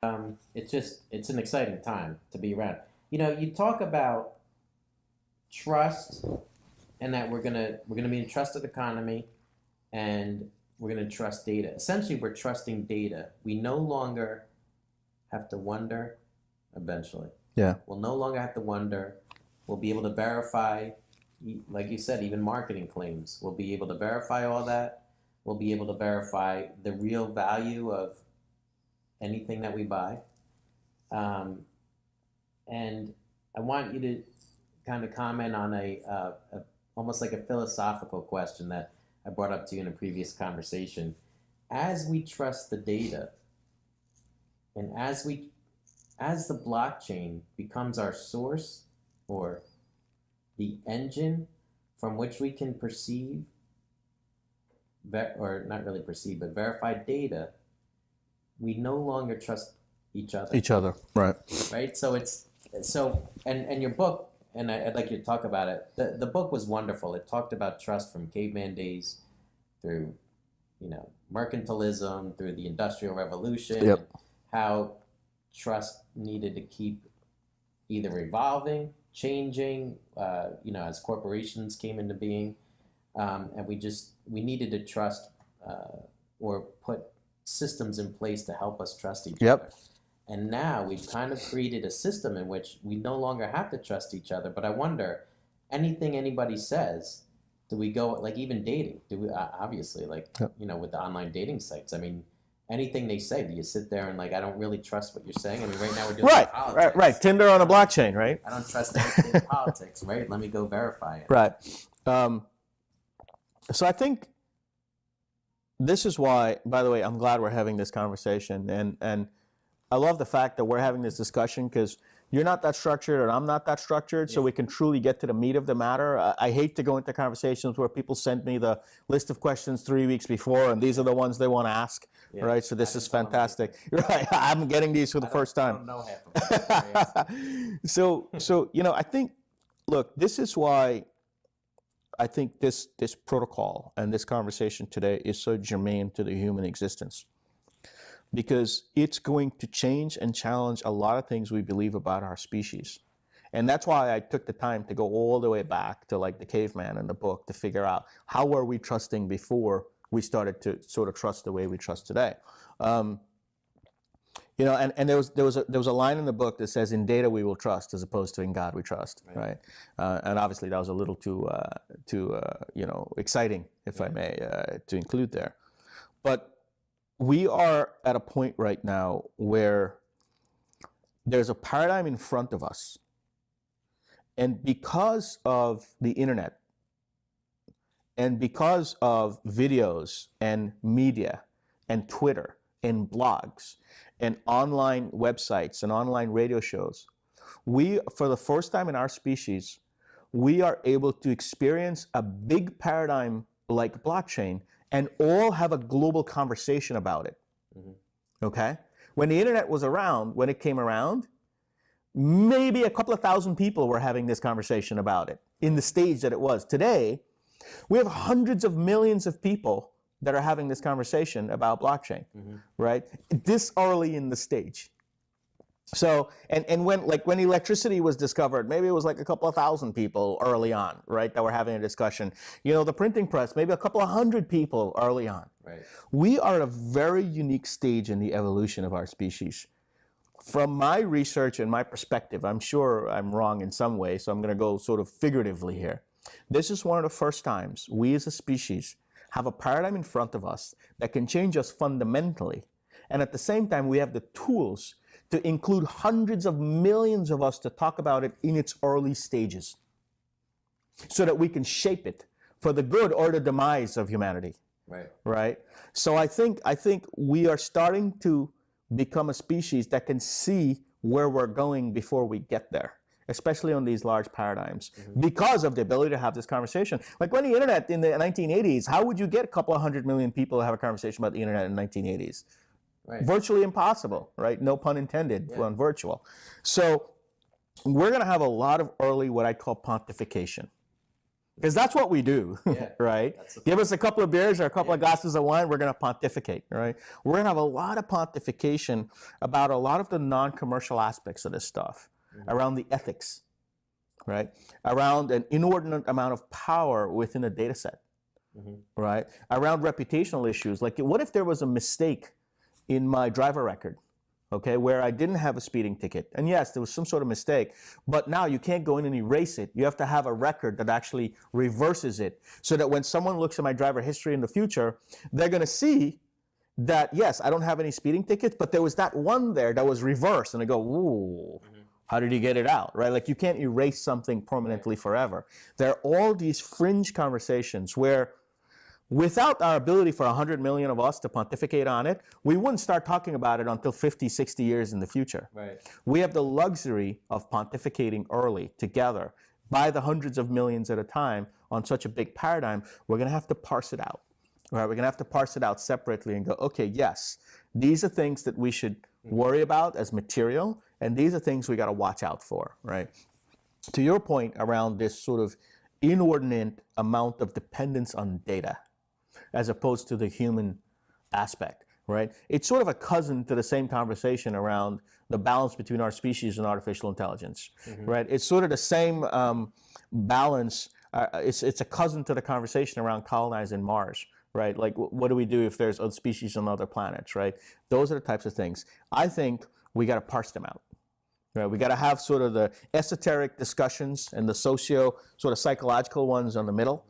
It's an exciting time to be around. You talk about trust and that we're gonna be in a trusted economy and we're gonna trust data. Essentially, we're trusting data. We no longer have to wonder eventually. Yeah. We'll no longer have to wonder. We'll be able to verify, like you said, even marketing claims. We'll be able to verify all that. We'll be able to verify the real value of anything that we buy. Um, and I want you to kind of comment on a almost like a philosophical question that I brought up to you in a previous conversation. As we trust the data, and as the blockchain becomes our source or the engine from which we can perceive, or not really perceive, but verify data, we no longer trust each other. Each other, right? Right. And your book, and I'd like you to talk about it. The book was wonderful. It talked about trust from caveman days through, mercantilism, through the Industrial Revolution, Yep. and how trust needed to keep either evolving, changing, as corporations came into being, and we needed to trust or put systems in place to help us trust each Yep. other. And now we've kind of created a system in which we no longer have to trust each other. But I wonder, anything anybody says, do we go, like even dating? Do we obviously, like, Yep. with the online dating sites? I mean, anything they say, do you sit there and like, I don't really trust what you're saying? I mean, right now we're doing politics. Right. Tinder on a blockchain, right? I don't trust anything in politics, right? Let me go verify it. Right. So I think this is why, by the way, I'm glad we're having this conversation. And I love the fact that we're having this discussion because you're not that structured and I'm not that structured, so we can truly get to the meat of the matter. I hate to go into conversations where people send me the list of questions 3 weeks before, and these are the ones they want to ask, right? So this is fantastic. Right, I'm getting these for the first time. I don't know half of them. So I think, look, this is why I think this protocol and this conversation today is so germane to the human existence. Because it's going to change and challenge a lot of things we believe about our species. And that's why I took the time to go all the way back to like the caveman in the book to figure out how were we trusting before we started to sort of trust the way we trust today. And there was a line in the book that says, "In data we will trust, as opposed to in God we trust." Right? And obviously that was a little too exciting, if I may, to include there. But we are at a point right now where there's a paradigm in front of us. And because of the internet, and because of videos and media and Twitter and blogs and online websites and online radio shows, we, for the first time in our species, we are able to experience a big paradigm like blockchain and all have a global conversation about it. Okay? When the internet was around, when it came around, maybe a couple of thousand people were having this conversation about it in the stage that it was. Today, we have hundreds of millions of people that are having this conversation about blockchain, right? This early in the stage. So, and when electricity was discovered, maybe it was like a couple of thousand people early on, right, that were having a discussion. The printing press, maybe a couple of hundred people early on. Right. We are at a very unique stage in the evolution of our species. From my research and my perspective, I'm sure I'm wrong in some way, so I'm going to go sort of figuratively here. This is one of the first times we as a species have a paradigm in front of us that can change us fundamentally. And at the same time, we have the tools to include hundreds of millions of us to talk about it in its early stages so that we can shape it for the good or the demise of humanity. Right? So I think we are starting to become a species that can see where we're going before we get there, especially on these large paradigms, because of the ability to have this conversation. Like when the internet in the 1980s, how would you get a couple of 100 million people to have a conversation about the internet in the 1980s? Right. Virtually impossible, right? No pun intended on virtual. So we're going to have a lot of early, what I call pontification. Because that's what we do, Yeah, right? that's the Give us a couple of beers or a couple of Yeah. glasses of wine, we're going to pontificate, right? We're going to have a lot of pontification about a lot of the non-commercial aspects of this stuff, around the ethics, right? Around an inordinate amount of power within a data set, right? Around reputational issues. Like, what if there was a mistake in my driver record, okay, where I didn't have a speeding ticket? And yes, there was some sort of mistake, but now you can't go in and erase it. You have to have a record that actually reverses it, so that when someone looks at my driver history in the future, they're going to see that, yes, I don't have any speeding tickets, but there was that one there that was reversed, and they go, ooh, how did he get it out, right? Like, you can't erase something permanently forever. There are all these fringe conversations where, without our ability for 100 million of us to pontificate on it, we wouldn't start talking about it until 50, 60 years in the future. Right. We have the luxury of pontificating early together by the hundreds of millions at a time on such a big paradigm. We're going to have to parse it out. Right? We're going to have to parse it out separately and go, okay, yes, these are things that we should worry about as material, and these are things we got to watch out for, right? To your point around this sort of inordinate amount of dependence on data, as opposed to the human aspect, right? It's sort of a cousin to the same conversation around the balance between our species and artificial intelligence, right? It's sort of the same balance. It's a cousin to the conversation around colonizing Mars, right? Like, what do we do if there's other species on other planets, right? Those are the types of things. I think we got to parse them out. Right, we got to have sort of the esoteric discussions and the socio, sort of psychological ones on the middle.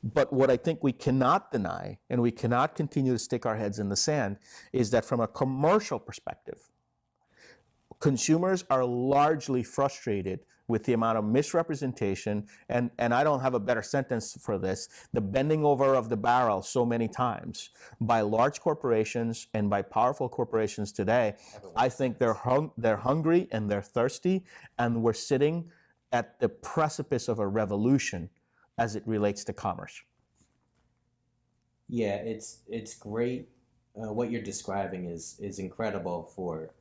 But what I think we cannot deny, and we cannot continue to stick our heads in the sand, is that from a commercial perspective, consumers are largely frustrated with the amount of misrepresentation, and I don't have a better sentence for this, the bending over of the barrel so many times by large corporations and by powerful corporations today. I think they're hungry and they're thirsty, and we're sitting at the precipice of a revolution as it relates to commerce. Yeah, it's great. What you're describing is incredible for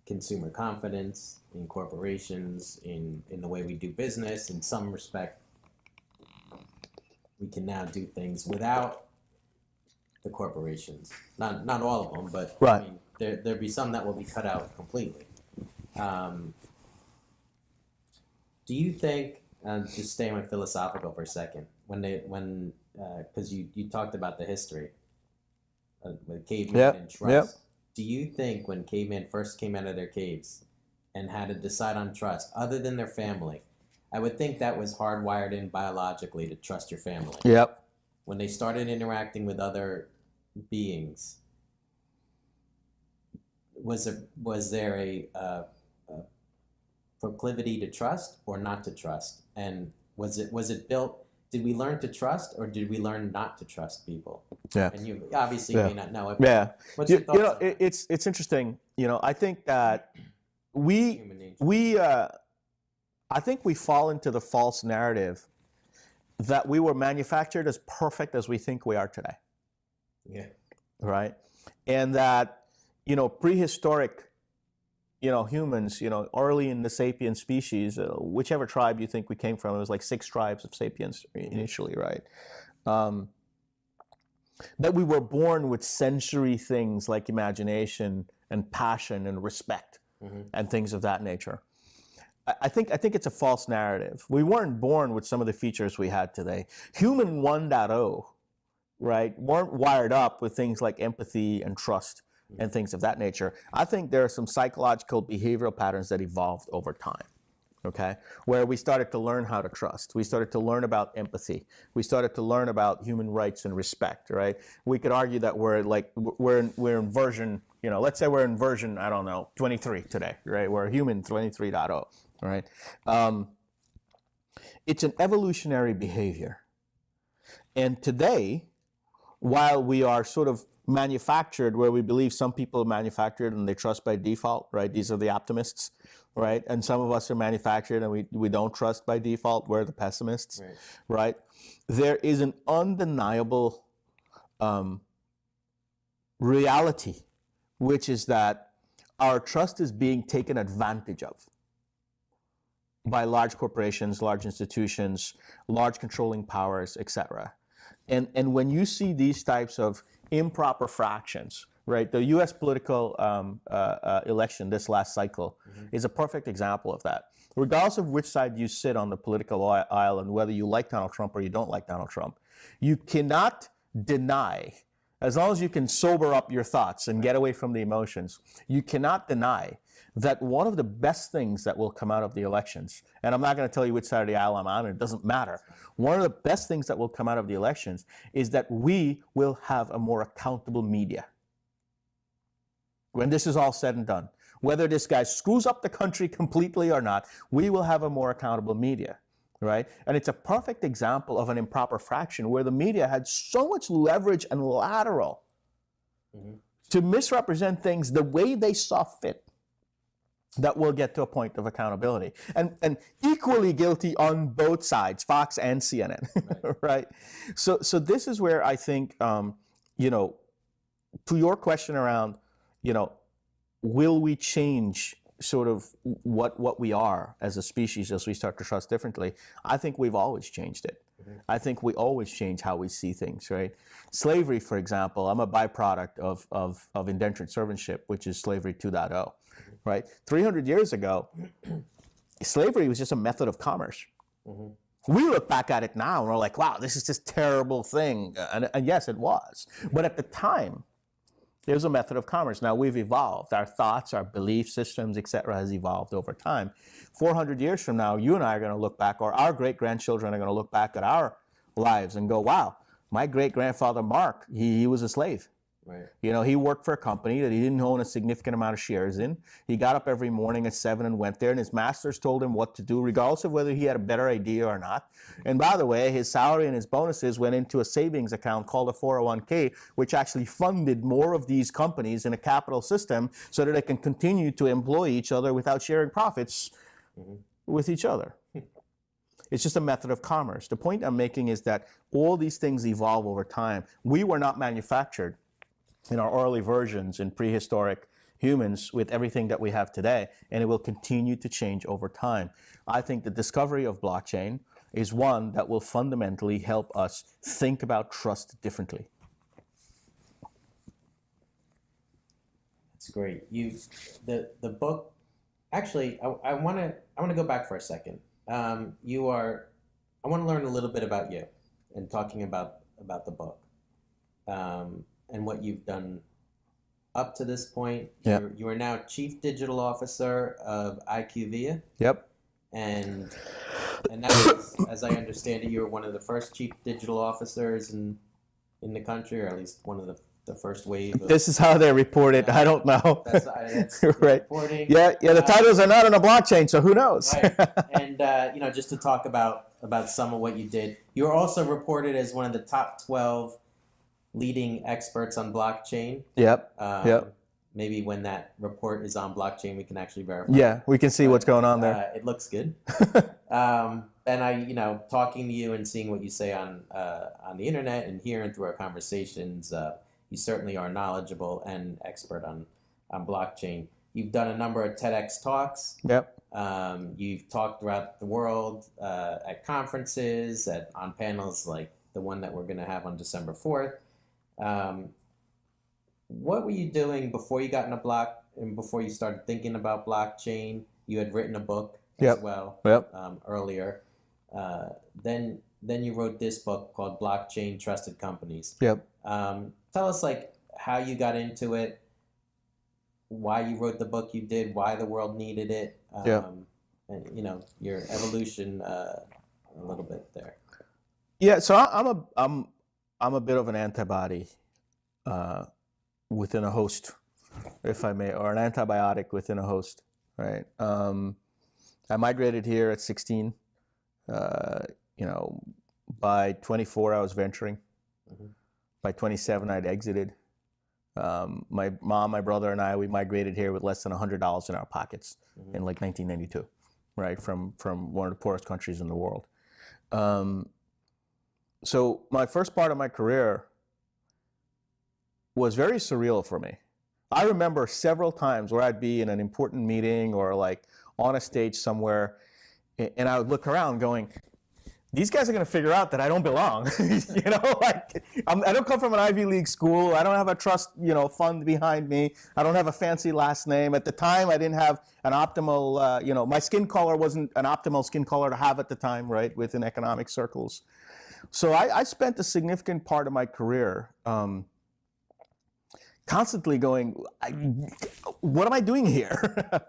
consumer confidence in corporations, in the way we do business. In some respect, we can now do things without the corporations. Not all of them, but Right. I mean, there'd be some that will be cut out completely. Do you think, just staying with philosophical for a second, because you talked about the history with cavemen and trust. Do you think when cavemen first came out of their caves and had to decide on trust, other than their family, I would think that was hardwired in biologically to trust your family. Yep. When they started interacting with other beings, was there a proclivity to trust or not to trust? And was it built? Did we learn to trust, or did we learn not to trust people? Yeah. And you obviously may not know it. Yeah. What's your thoughts on that? It's interesting. I think that Human nature. I think we fall into the false narrative that we were manufactured as perfect as we think we are today. Yeah. Right? And that, prehistoric, humans, early in the sapien species, whichever tribe you think we came from, it was like 6 tribes of sapiens initially, right? That we were born with sensory things like imagination and passion and respect and things of that nature. I think it's a false narrative. We weren't born with some of the features we had today. Human 1.0, right, weren't wired up with things like empathy and trust and things of that nature. I think there are some psychological behavioral patterns that evolved over time, okay, where we started to learn how to trust. We started to learn about empathy. We started to learn about human rights and respect, right? We could argue that we're in version, let's say we're in version, I don't know, 23 today, right? We're human 23.0, right? It's an evolutionary behavior. And today, while we are sort of manufactured, where we believe some people are manufactured and they trust by default, right? These are the optimists, right? And some of us are manufactured and we don't trust by default. We're the pessimists, right? There is an undeniable reality, which is that our trust is being taken advantage of by large corporations, large institutions, large controlling powers, etc. And when you see these types of improper fractions, right? The U.S. political election this last cycle is a perfect example of that. Regardless of which side you sit on the political aisle and whether you like Donald Trump or you don't like Donald Trump, you cannot deny, as long as you can sober up your thoughts and get away from the emotions, you cannot deny that one of the best things that will come out of the elections, and I'm not going to tell you which side of the aisle I'm on, it doesn't matter. One of the best things that will come out of the elections is that we will have a more accountable media. When this is all said and done, whether this guy screws up the country completely or not, we will have a more accountable media, right? And it's a perfect example of an improper fraction where the media had so much leverage and lateral to misrepresent things the way they saw fit, that we'll get to a point of accountability. And equally guilty on both sides, Fox and CNN, right? So this is where I think, you know, to your question around, you know, will we change sort of what we are as a species as we start to trust differently? I think we've always changed it. I think we always change how we see things, right? Slavery, for example, I'm a byproduct of indentured servantship, which is slavery 2.0, right? 300 years ago, slavery was just a method of commerce. We look back at it now and we're like, wow, this is this terrible thing. And yes, it was. But at the time, it was a method of commerce. Now we've evolved. Our thoughts, our belief systems, et cetera, has evolved over time. 400 years from now, you and I are going to look back, or our great-grandchildren are going to look back at our lives and go, wow, my great-grandfather Mark, he was a slave. Right. You know, he worked for a company that he didn't own a significant amount of shares in. He got up every morning at 7 and went there, and his masters told him what to do, regardless of whether he had a better idea or not. And by the way, his salary and his bonuses went into a savings account called a 401k, which actually funded more of these companies in a capital system so that they can continue to employ each other without sharing profits with each other. It's just a method of commerce. The point I'm making is that all these things evolve over time. We were not manufactured in our early versions in prehistoric humans with everything that we have today, and it will continue to change over time. I think the discovery of blockchain is one that will fundamentally help us think about trust differently. That's great. The book. Actually, I want to go back for a second. I want to learn a little bit about you, and talking about the book, and what you've done up to this point. Yep. You are now Chief Digital Officer of IQVIA. Yep. And that was, as I understand it, you were one of the first Chief Digital Officers in the country, or at least one of the first wave. This is how they report it. I don't know. That's right. Reporting. Yeah. The titles are not on a blockchain, so who knows? Right. And you know, just to talk about some of what you did, you were also reported as one of the top 12 leading experts on blockchain. Yep. Yep. Maybe when that report is on blockchain, we can actually verify. Yeah, we can see what's going on there. It looks good. And I, you know, talking to you and seeing what you say on the internet and hearing through our conversations, you certainly are knowledgeable and expert on blockchain. You've done a number of TEDx talks. Yep. You've talked throughout the world at conferences, on panels like the one that we're going to have on December 4th. What were you doing before you got in and before you started thinking about blockchain? You had written a book as well earlier. Then you wrote this book called Blockchain Trusted Companies. Yep. Tell us like how you got into it, why you wrote the book you did, why the world needed it, and you know, your evolution a little bit there. Yeah, so I'm a bit of an antibody within a host, if I may, or an antibiotic within a host, right? I migrated here at 16. You know, by 24, I was venturing. By 27, I'd exited. My mom, my brother, and I, we migrated here with less than $100 in our pockets in like 1992, right? From one of the poorest countries in the world. So my first part of my career was very surreal for me. I remember several times where I'd be in an important meeting or like on a stage somewhere, And I would look around going, these guys are going to figure out that I don't belong. Like I don't come from an Ivy League school. I don't have a trust, fund behind me. I don't have a fancy last name. At the time, I didn't have an optimal, my skin color wasn't an optimal skin color to have at the time, right, within economic circles. So I spent a significant part of my career constantly going, what am I doing here,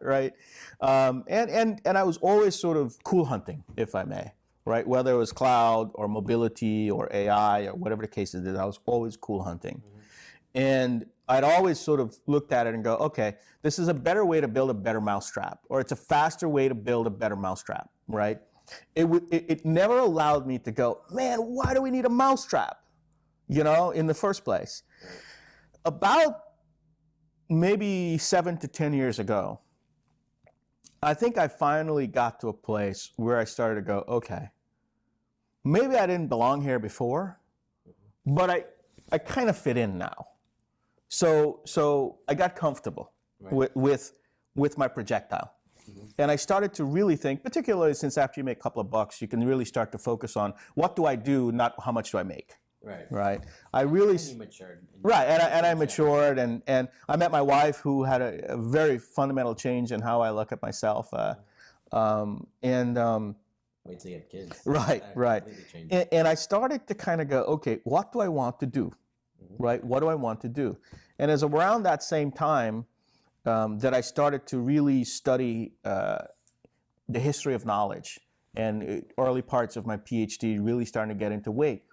right? And I was always sort of cool hunting, if I may. Right, whether it was cloud or mobility or AI or whatever the case is, I was always cool hunting. And I'd always sort of looked at it and go, okay, this is a better way to build a better mousetrap, or it's a faster way to build a better mousetrap, right? It never allowed me to go, man, why do we need a mousetrap, in the first place? About maybe 7 to 10 years ago, I think I finally got to a place where I started to go, okay, maybe I didn't belong here before, but I kind of fit in now. So I got comfortable with my projectile. And I started to really think, particularly since after you make a couple of bucks, you can really start to focus on what do I do, not how much do I make. Right. I really. And you matured. Right, and I matured, and I met my wife, who had a very fundamental change in how I look at myself. Wait till you have kids. Right. And I started to kind of go, okay, what do I want to do? Right? What do I want to do? And it's around that same time that I started to really study the history of knowledge, and early parts of my PhD really starting to get into, wait,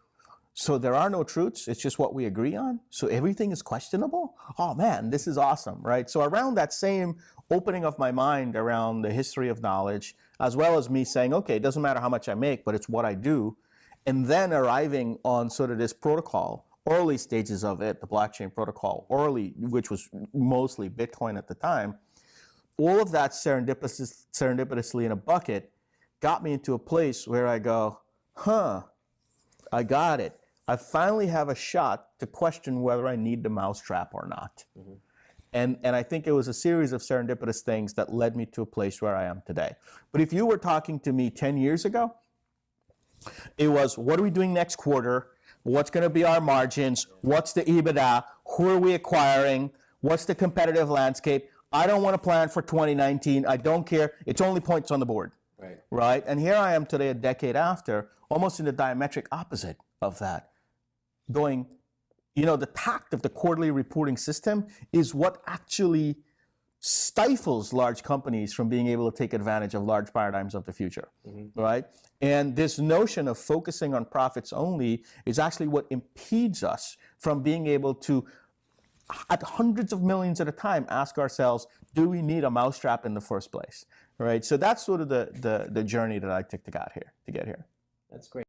so there are no truths, it's just what we agree on? So everything is questionable? Oh man, this is awesome, right? So around that same opening of my mind around the history of knowledge, as well as me saying, okay, it doesn't matter how much I make, but it's what I do, and then arriving on sort of this protocol, early stages of it, the blockchain protocol, which was mostly Bitcoin at the time, all of that serendipitously in a bucket got me into a place where I go, I got it. I finally have a shot to question whether I need the mousetrap or not. And I think it was a series of serendipitous things that led me to a place where I am today. But if you were talking to me 10 years ago, it was, what are we doing next quarter? What's going to be our margins? What's the EBITDA? Who are we acquiring? What's the competitive landscape? I don't want to plan for 2019. I don't care. It's only points on the board. Right? And here I am today, a decade after, almost in the diametric opposite of that. Going, the tact of the quarterly reporting system is what actually stifles large companies from being able to take advantage of large paradigms of the future, right? And this notion of focusing on profits only is actually what impedes us from being able to, at hundreds of millions at a time, ask ourselves, do we need a mousetrap in the first place, right? So that's sort of the journey that I took to get here. That's great.